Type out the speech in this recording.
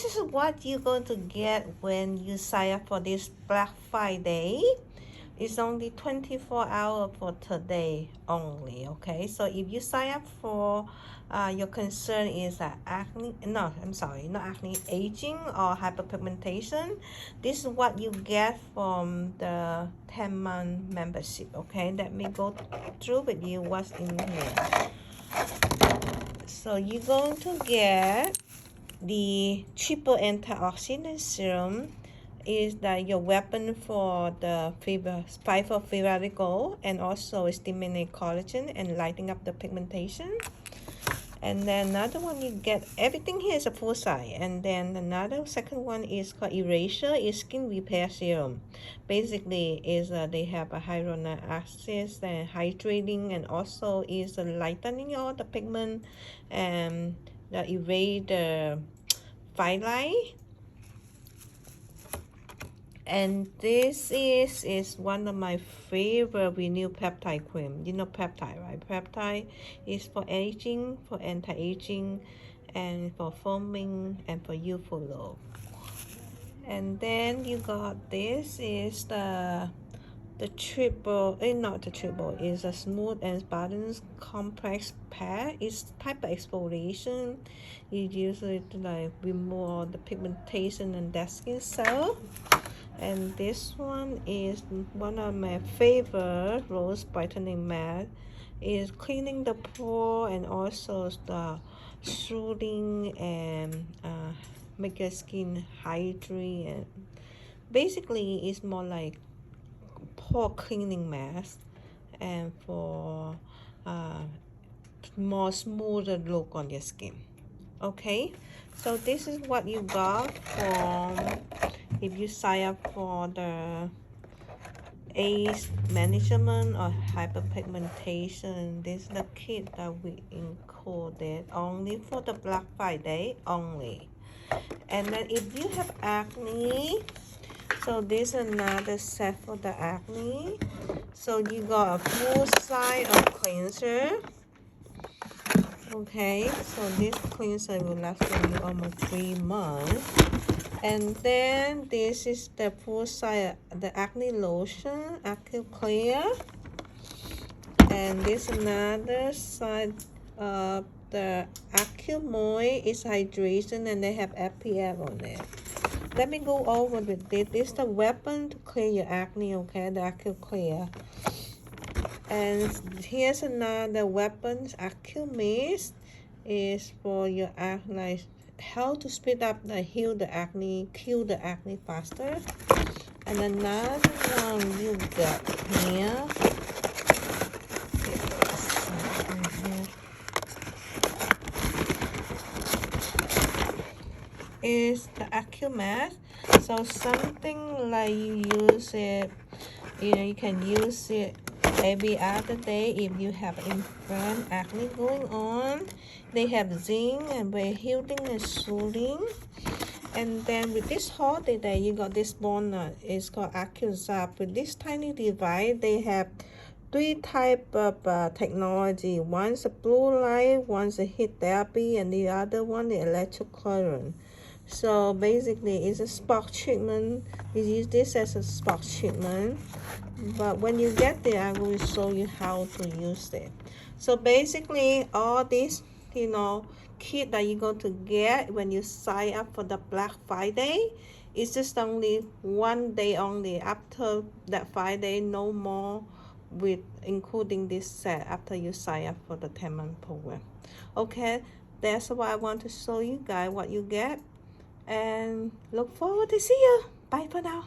this is what you're going to get when you sign up for this Black Friday. It's only 24 hours for today only, okay? So if you sign up for your concern is acne, no, I'm sorry, not acne, aging or hyperpigmentation, this is what you get from the 10-month membership, okay? Let me go through with you what's in here. So you're going to get the triple antioxidant serum. Is that your weapon for the fight for free radical and also stimulate collagen and lighting up the pigmentation. And then another one you get, everything here is a full size. And then another second one is called Erasure, is skin repair serum. Basically is they have a hyaluronic acid and hydrating, and also is lightening all the pigment and the erase the fine line. And this is one of my favorite Renew Peptide Cream. You know peptide, right? Peptide is for aging, for anti-aging, and for foaming, and for youthful look. And then you got this is the triple, not the triple, is a smooth and balanced complex pad. It's type of exfoliation. You use it to like remove all the pigmentation and dead skin cell. And this one is one of my favorite rose brightening matte. Is cleaning the pore and also the soothing and make your skin hydrate, and basically it's more like pore cleaning mask and for more smoother look on your skin. Okay, so this is what you got from if you sign up for the age management or hyperpigmentation. This is the kit that we included only for the Black Friday only. And then if you have acne, so this is another set for the acne. So you got a full size of cleanser. Okay, so this cleanser will last you almost 3 months. And then this is the full size, the acne lotion, Acne Clear. And this another side of the Acne Moist is hydration, and they have SPF on it. Let me go over with this. This is the weapon to clear your acne, okay? The Acne Clear. And here's another weapon, Acne Mist, is for your acne, how to speed up the heal the acne, kill the acne faster. And another one you got here is the Acumask. So something like you use it, you can use it every other day if you have inflamed acne going on. They have zinc and very healing and soothing. And then with this holiday, you got this bonus. It's called AccuZap. With this tiny device, they have 3 type of technology. One's a blue light, one's a heat therapy, and the other one the electric current. So basically, it's a spark treatment. You use this as a spark treatment. But when you get there, I will show you how to use it. So basically, all this, kit that you're going to get when you sign up for the Black Friday, it's just only 1 day only. After that Friday, no more with including this set after you sign up for the 10-month program. Okay, that's why I want to show you guys what you get, and look forward to see you. Bye for now.